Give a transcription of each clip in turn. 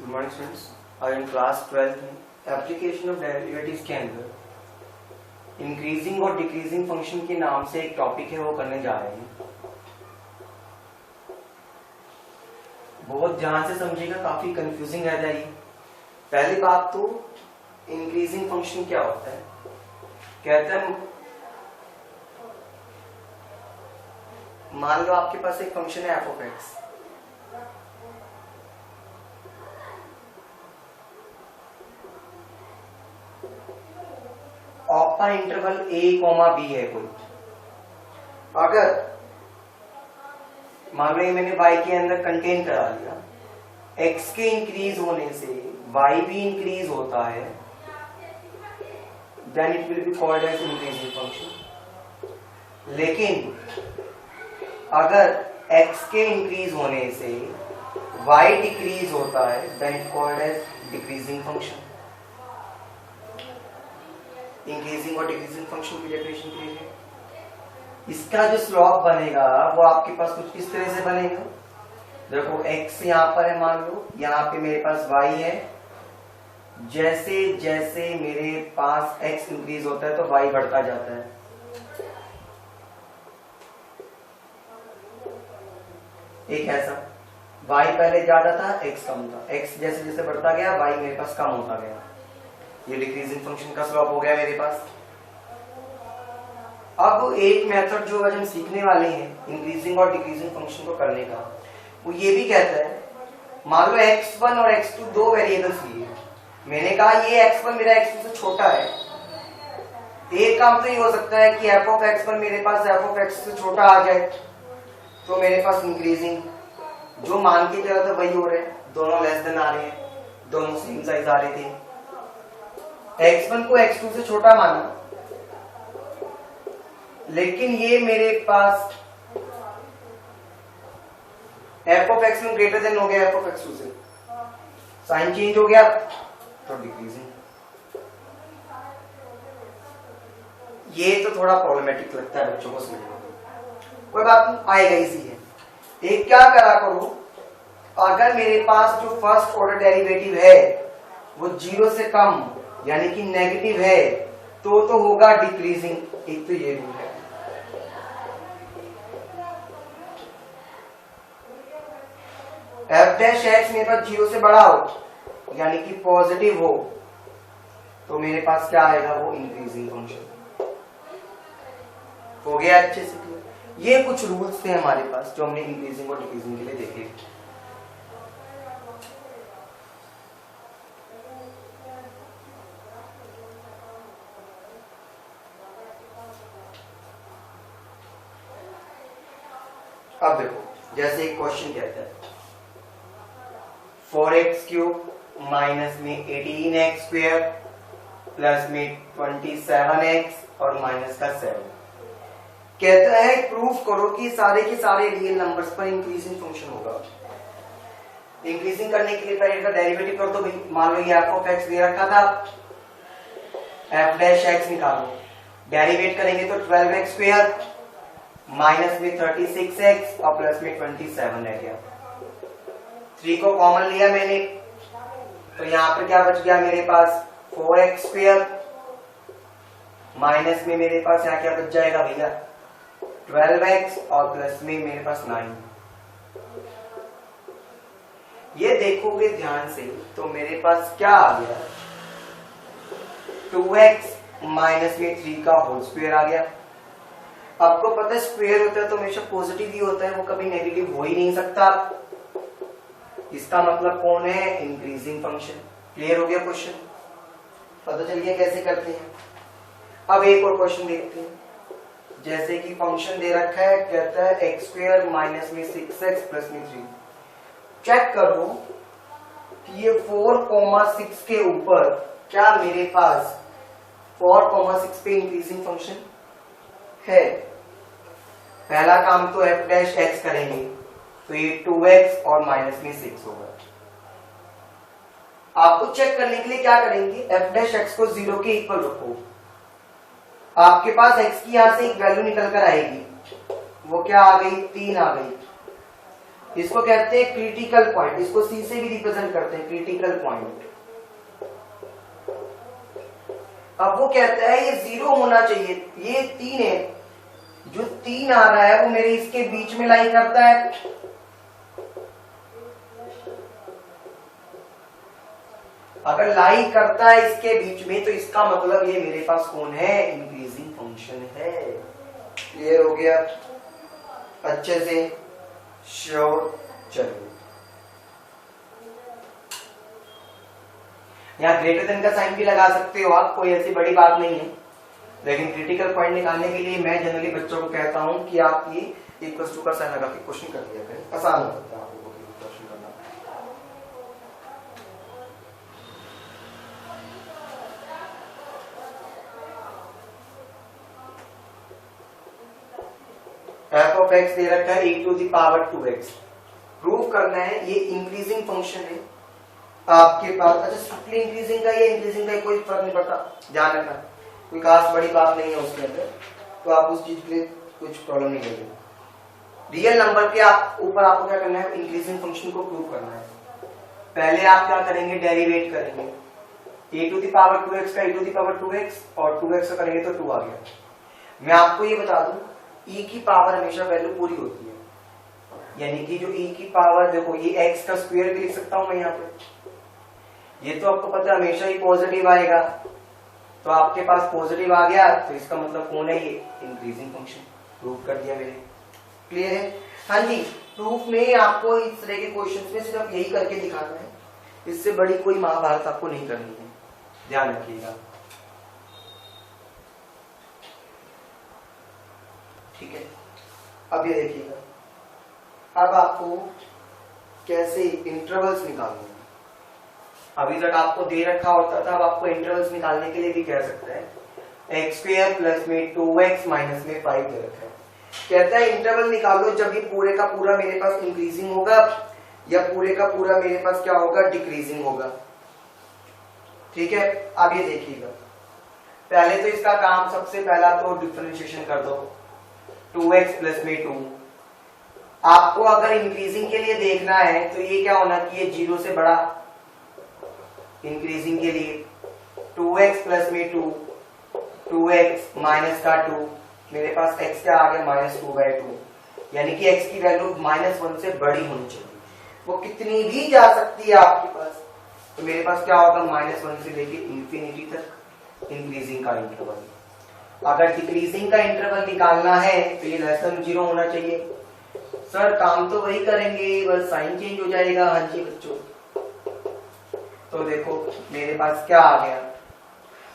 Morning students, आज हम class 12 में एप्लीकेशन ऑफ डेरिवेटिव्स के अंदर इंक्रीजिंग और डिक्रीजिंग फंक्शन के नाम से एक टॉपिक है वो करने जा रहे हैं। बहुत ध्यान से समझिएगा, काफी कंफ्यूजिंग रह जाएगी। पहली बात तो इंक्रीजिंग फंक्शन क्या होता है। कहते हैं मान लो आपके पास एक फंक्शन है F of X, open interval a, b है कोई। अगर मान लो ये मैंने y के अंदर कंटेन करा लिया, x के इंक्रीज होने से y भी इंक्रीज होता है, then it will be called as increasing function. लेकिन अगर x के इंक्रीज होने से y डिक्रीज होता है, then it called as decreasing function. Increasing और डिक्रीजिंग फंक्शन की डेफिनेशन के लिए इसका जो स्लोप बनेगा वो आपके पास कुछ इस तरह से बनेगा। देखो x यहाँ पर है, मान लो यहाँ पे मेरे पास y है, जैसे जैसे मेरे पास x इंक्रीज होता है तो y बढ़ता जाता है। एक ऐसा y पहले ज्यादा था, x कम था, x जैसे जैसे बढ़ता गया y मेरे पास कम होता गया। ये डिक्रीजिंग फंक्शन का स्लोप हो गया मेरे पास। अब एक मेथड जो आज हम सीखने वाले हैं इंक्रीजिंग और डिक्रीजिंग फंक्शन को करने का, वो ये भी कहता है, मान लो x1 और x2 दो वेरिएबल्स लिए, मैंने कहा ये x1 मेरा x2 से छोटा है। एक काम तो ये हो सकता है कि f ऑफ x1 मेरे पास f ऑफ x से छोटा आ जाए, तो मेरे पास इंक्रीजिंग जो मान के चला था वही हो रहे हैं, दोनों लेस देन आ रहे हैं, दोनों सेम साइज आ रहे थे। x1 को x2 से छोटा माना, लेकिन ये मेरे पास f of x1 greater than हो गया f ऑफ x2 से, साइन चेंज हो गया तो डिक्रीजिंग। ये तो थोड़ा प्रॉब्लमेटिक लगता है बच्चों को समझना, कोई बात नहीं, आएगा इजी है। एक क्या करा करो, अगर मेरे पास जो फर्स्ट ऑर्डर डेरिवेटिव है वो 0 से कम यानी कि नेगेटिव है तो होगा डिक्रीजिंग। एक तो ये रूल है। एफ डैश एक्स मेरे पास 0 से बड़ा हो यानी कि पॉजिटिव हो तो मेरे पास क्या आएगा, वो इंक्रीजिंग फंक्शन हो गया। अच्छे से ये कुछ रूल्स थे हमारे पास जो हमने इंक्रीजिंग और डिक्रीजिंग के लिए देखे। अब देखो, जैसे एक क्वेश्चन कहता है 4x³ माइनस में 18x² प्लस में 27x और माइनस का 7, कहता है प्रूफ करो कि सारे के सारे रियल नंबर्स पर इंक्रीजिंग फंक्शन होगा। इंक्रीजिंग करने के लिए पहले इसका डेरिवेटिव कर दो भाई। मान लो ये f ऑफ x दे रखा था, f डैश x निकालो, डेरिवेट करेंगे तो 12x² माइनस में 36x और प्लस में 27 रह गया। 3 को कॉमन लिया मैंने तो यहाँ पर क्या बच गया मेरे पास, 4x² माइनस में मेरे पास यहाँ क्या बच जाएगा भैया, 12x और प्लस में मेरे पास 9। ये देखोगे ध्यान से तो मेरे पास क्या आ गया, 2x माइनस में 3 का होल स्क्वायर आ गया। आपको पता है स्क्वायर होता है तो हमेशा पॉजिटिव ही होता है, वो कभी नेगेटिव हो ही नहीं सकता। इसका मतलब कौन है, इंक्रीजिंग फंक्शन। क्लियर हो गया क्वेश्चन, पता चल गया कैसे करते हैं। अब एक और क्वेश्चन देखते हैं। जैसे कि फंक्शन दे रखा है, कहता है x² माइनस में 6x प्लस में 3। चेक करो कि ये 4,6 के ऊपर क्या मेरे पास 4,6 पे इंक्रीजिंग फंक्शन है। पहला काम तो f डैश x करेंगे तो ये 2x और माइनस में 6 होगा। आपको चेक करने के लिए क्या करेंगे, f डैश x को 0 के इक्वल रखो। आपके पास x की यहां से एक वैल्यू निकल कर आएगी, वो क्या आ गई, 3 आ गई। इसको कहते हैं क्रिटिकल पॉइंट, इसको सी से भी रिप्रेजेंट करते हैं, क्रिटिकल पॉइंट। अब वो कहता है ये 0 होना चाहिए, ये 3 है, जो 3 आ रहा है वो मेरे इसके बीच में लाई करता है। अगर लाई करता है इसके बीच में तो इसका मतलब ये मेरे पास कौन है, इंक्रीजिंग फंक्शन है। क्लियर हो गया अच्छे से, श्योर। चलिए यहाँ ग्रेटर देन का साइन भी लगा सकते हो आप, कोई ऐसी बड़ी बात नहीं है, लेकिन क्रिटिकल पॉइंट निकालने के लिए मैं जनरली बच्चों को कहता हूं कि आप ये इक्वल टू का साइन लगा के क्वेश्चन कर दिया करें, आसान हो सकता है आप लोगों के लिए क्वेश्चन करना। एफ ऑफ एक्स दे रखा है e to the power 2x, prove करना है ये इंक्रीजिंग फंक्शन है आपके पास। अच्छा स्ट्रिक्टली इंक्रीजिंग का, ये इंक्रीजिंग का कोई फर्क नहीं पड़ता, ध्यान रखना, कोई खास बड़ी बात नहीं है उसके अंदर, तो आप उस चीज के लिए कुछ प्रॉब्लम नहीं करेंगे। रियल नंबर के आप ऊपर आपको क्या करना है, इंक्रीजिंग फंक्शन को प्रूव करना है। पहले आप क्या करेंगे, डेरिवेट करेंगे, e to the power 2x का e to the power 2x और 2x का करेंगे तो 2 आ गया। मैं आपको ये बता दूं e की पावर हमेशा वैल्यू पूरी होती है, यानी कि जो e की पावर, देखो ये x का स्क्वायर भी लिख सकता हूं मैं यहाँ पे, ये तो आपको पता है हमेशा ही पॉजिटिव आएगा, तो आपके पास पॉजिटिव आ गया तो इसका मतलब कौन है, ये इंक्रीजिंग फंक्शन। प्रूफ कर दिया मैंने, क्लियर है। हाँ जी, प्रूफ में आपको इस तरह के क्वेश्चन में सिर्फ यही करके दिखाना है, इससे बड़ी कोई महाभारत आपको नहीं करनी है, ध्यान रखिएगा, ठीक है। अब ये देखिएगा, अब आपको कैसे इंटरवल्स निकालने हैं। अभी तक आपको दे रखा होता था, अब आपको इंटरवल्स निकालने के लिए भी कह सकते हैं। एक्स स्क्वायर प्लस में 2x माइनस में 5 दे रखा है, कहता है इंटरवल निकालो जब ये पूरे का पूरा मेरे पास इंक्रीजिंग होगा या पूरे का पूरा मेरे पास क्या होगा, डिक्रीजिंग होगा, ठीक है। अब ये देखिएगा, पहले तो इसका काम, सबसे पहला तो डिफरेंशिएशन कर दो, 2x प्लस में 2। आपको अगर इंक्रीजिंग के लिए देखना है तो ये क्या होना चाहिए, 0 से बड़ा। इंक्रीजिंग के लिए 2x प्लस में 2, 2x माइनस का 2, मेरे पास x क्या आ गया, -2/2, यानी कि x की वैल्यू -1 से बड़ी होनी चाहिए, वो कितनी भी जा सकती है आपके पास, तो मेरे पास क्या होगा, -1 से लेके इंफिनिटी तक इंक्रीजिंग का इंटरवल। अगर डिक्रीजिंग का इंटरवल निकालना है तो ये <0 होना चाहिए। सर काम तो वही करेंगे, बस साइन चेंज हो जाएगा। हाँ जी बच्चों, तो देखो मेरे पास क्या आ गया,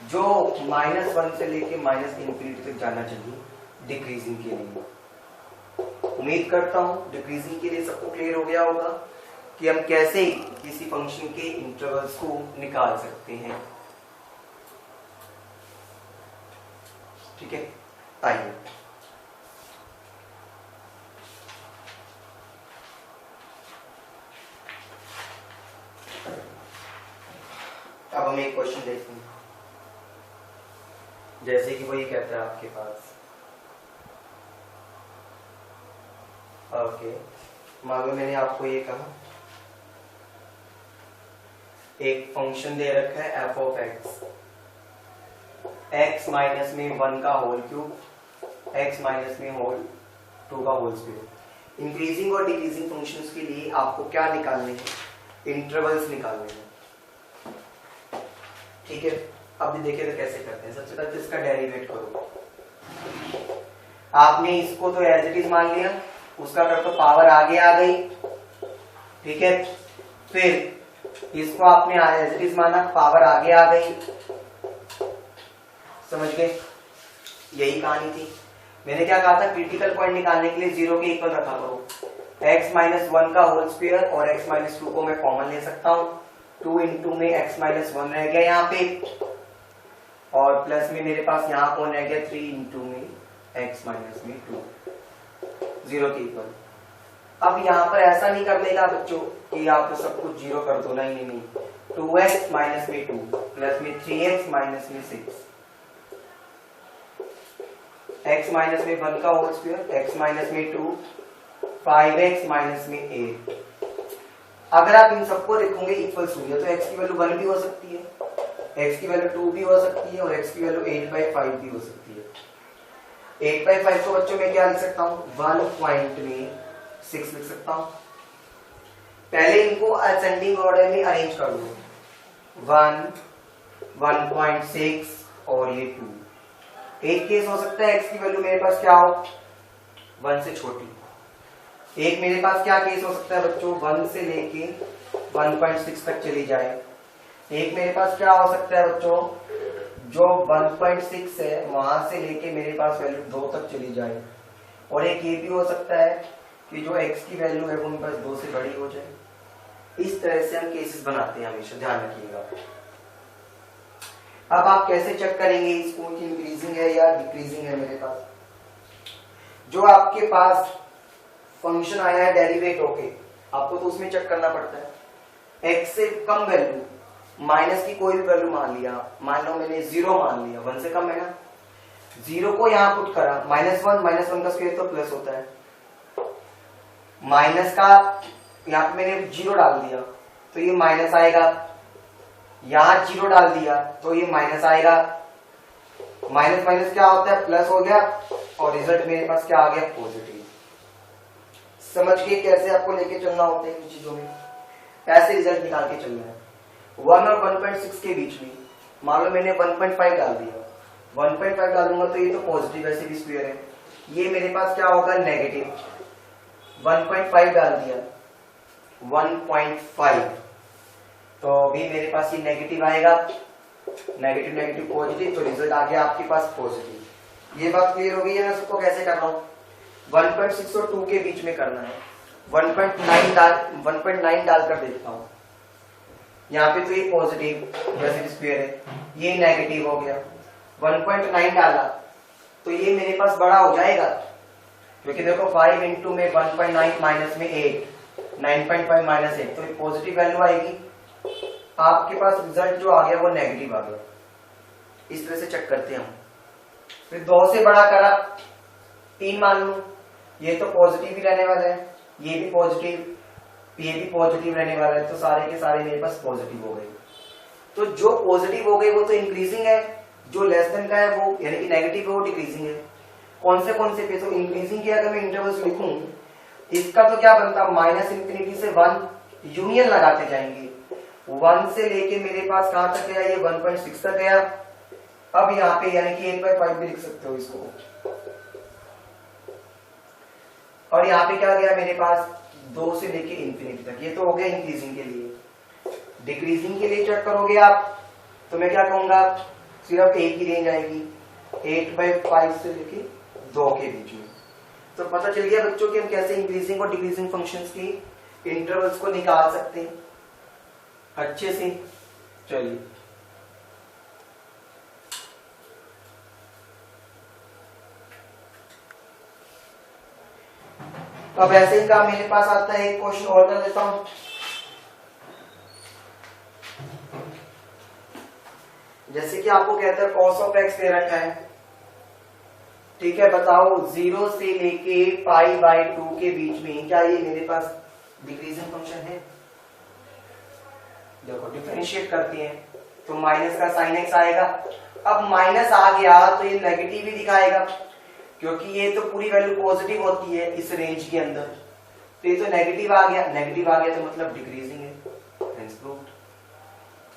जो -1 से लेके -इंफिनिटी तक जाना चाहिए डिक्रीजिंग के लिए। उम्मीद करता हूं डिक्रीजिंग के लिए सबको क्लियर हो गया होगा कि हम कैसे किसी फंक्शन के इंटरवल्स को निकाल सकते हैं, ठीक है। आइए अब हम एक क्वेश्चन देखते हैं, जैसे कि वो ये कहता है आपके पास, ओके, मान लो मैंने आपको ये कहा, एक फंक्शन दे रखा है f ऑफ x माइनस में 1 का होल क्यूब, x माइनस में होल 2 का होल स्क्वायर। इंक्रीजिंग और डिक्रीजिंग फंक्शंस के लिए आपको क्या निकालने हैं, इंटरवल्स निकालने हैं, ठीक है। अब देखिए तो कैसे करते हैं। सबसे पहले इसका डेरिवेट करो, आपने इसको तो एज इट इज मान लिया, उसका कर तो पावर आगे आ गई, ठीक है। फिर इसको आपने एज इट इज माना, पावर आगे आ गई, समझ गए, यही कहानी थी। मैंने क्या कहा था, क्रिटिकल पॉइंट निकालने के लिए 0 के इक्वल रखा करो। x माइनस 1 का होल स्क्वायर और x माइनस 2 को मैं कॉमन ले सकता हूं, 2 इंटू में x माइनस 1 रह गया यहाँ पे, और प्लस में मेरे पास यहाँ कौन रह गया, 3 इंटू में x माइनस में 2, 0 के इक्वल। अब यहाँ पर ऐसा नहीं करने का बच्चों कि आप तो सब कुछ 0 कर दो, नहीं नहीं नहीं, 2x माइनस में 2 प्लस में 3x माइनस में 6, x माइनस में 1 का होल स्क्वायर, x माइनस में 2 5x माइनस में 8। अगर आप इन सबको लिखोगे इक्वल शून्य तो x की वैल्यू 1 भी हो सकती है, x की वैल्यू 2 भी हो सकती है और x की वैल्यू 8/5 भी हो सकती है। 8/5 को बच्चों में क्या लिख सकता हूँ, 1.6 लिख सकता हूँ। पहले इनको असेंडिंग ऑर्डर में अरेंज कर दो, 1, 1.6 और ये 2। एक केस हो सकता है x की वैल्यू मेरे पास क्या हो, 1 से छोटी। एक मेरे पास क्या केस हो सकता है बच्चों, 1 से लेके 1.6 तक चली जाए। एक मेरे पास क्या हो सकता है बच्चों, जो 1.6 है वहां से लेके मेरे पास वैल्यू 2 तक चली जाए। और एक ये भी हो सकता है कि जो x की वैल्यू है वो मेरे पास 2 से बड़ी हो जाए। इस तरह से हम केसेस बनाते हैं, हमेशा ध्यान रखिएगा। अब आप कैसे चेक करेंगे इसको कि इंक्रीजिंग है या डिक्रीजिंग है। मेरे पास जो आपके पास फंक्शन आया है डेरिवेट होके, आपको तो उसमें चेक करना पड़ता है। x से कम वैल्यू माइनस की कोई भी वैल्यू मान लिया, मान लो मैंने 0 मान लिया, 1 से कम है ना, 0 को यहां पुट करा, -1 का स्क्वायर तो प्लस होता है, माइनस का यहाँ पे मैंने 0 डाल दिया तो ये माइनस आएगा, यहां 0 डाल दिया तो ये माइनस आएगा, माइनस माइनस क्या होता है, प्लस हो गया और रिजल्ट मेरे पास क्या आ गया, पॉजिटिव। समझ के कैसे आपको लेके चलना होता है इन चीजों में, ऐसे रिजल्ट निकाल के चलना है। 1 और 1.6 के बीच में मान लो मैंने 1.5 डाल दिया, 1.5 डालूंगा तो ये तो पॉजिटिव वैसे भी स्क्वायर है, ये मेरे पास क्या होगा, नेगेटिव। 1.5 डाल दिया, 1.5 तो भी मेरे पास ये नेगेटिव आएगा, नेगेटिव नेगेटिव पॉजिटिव, तो रिजल्ट आ गया आपके पास पॉजिटिव। ये बात क्लियर हो गई है। मैं सबको कैसे कर रहा हूँ, 1.6 और 2 के बीच में करना है। 1.9 डालकर देखता हूँ, यहाँ पे तो ये पॉजिटिव वैसे स्क्वायर है, ये नेगेटिव हो गया। 1.9 डाला तो ये मेरे पास बड़ा हो जाएगा, क्योंकि देखो 5 इंटू में 1.9 माइनस में 8, 9.5 माइनस 8 तो पॉजिटिव वैल्यू आएगी। आपके पास रिजल्ट जो आ गया वो नेगेटिव आ गया। इस तरह से चेक करते हैं हम। फिर 2 से बड़ा करा, 3 मान लूं, ये तो पॉजिटिव ही रहने वाला है, ये भी पॉजिटिव, ये भी पॉजिटिव रहने वाला है, तो सारे के सारे मेरे पास पॉजिटिव हो गए। तो जो पॉजिटिव हो गए वो तो इंक्रीजिंग है, जो लेस देन का है वो यानी कि नेगेटिव है वो डिक्रीजिंग है। कौन से पे, तो इंक्रीजिंग की अगर मैं इंटरवल्स लिखूं, इसका तो क्या बनता, -∞ से 1 यूनियन लगाते जाएंगे, 1 से लेके मेरे पास कहां तक गया, ये 1.6 तक गया। अब यहाँ पे यानी कि 8/5 भी लिख सकते हो इसको, और यहाँ पे क्या गया मेरे पास, 2 से लेके इंफिनिटी तक। ये तो हो गया इंक्रीजिंग के लिए। डिक्रीजिंग के लिए चेक करोगे आप तो मैं क्या कहूंगा, सिर्फ एक ही रेंज आएगी, 8/5 से लेके 2 के बीच में। तो पता चल गया बच्चों कि हम कैसे इंक्रीजिंग और डिक्रीजिंग फंक्शंस की इंटरवल्स को निकाल सकते हैं अच्छे से। चलिए अब ऐसे ही काम मेरे पास आता है, एक क्वेश्चन और कर लेता हूं। जैसे कि आपको कहता है cos ऑफ x दे रखा है, ठीक है, बताओ 0 से लेके π/2 के बीच में क्या ये मेरे पास डिक्रीजिंग फंक्शन है। देखो डिफरेंशिएट करते हैं तो माइनस का साइन x आएगा। अब माइनस आ गया तो ये नेगेटिव ही दिखाएगा, क्योंकि ये तो पूरी वैल्यू पॉजिटिव होती है इस रेंज के अंदर, तो ये तो नेगेटिव आ गया, नेगेटिव आ गया तो मतलब डिक्रीजिंग है।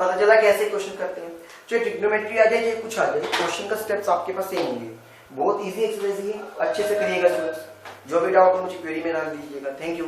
पता चला कैसे क्वेश्चन करते हैं, चाहे ट्रिग्नोमेट्री आ जाए चाहे कुछ आ जाए, क्वेश्चन का स्टेप्स आपके पास सेम होंगे। बहुत इजी एक्सरसाइज है, अच्छे से करिएगा। जो भी डाउट हो मुझे क्वेरी में डाल दीजिएगा। Thank you.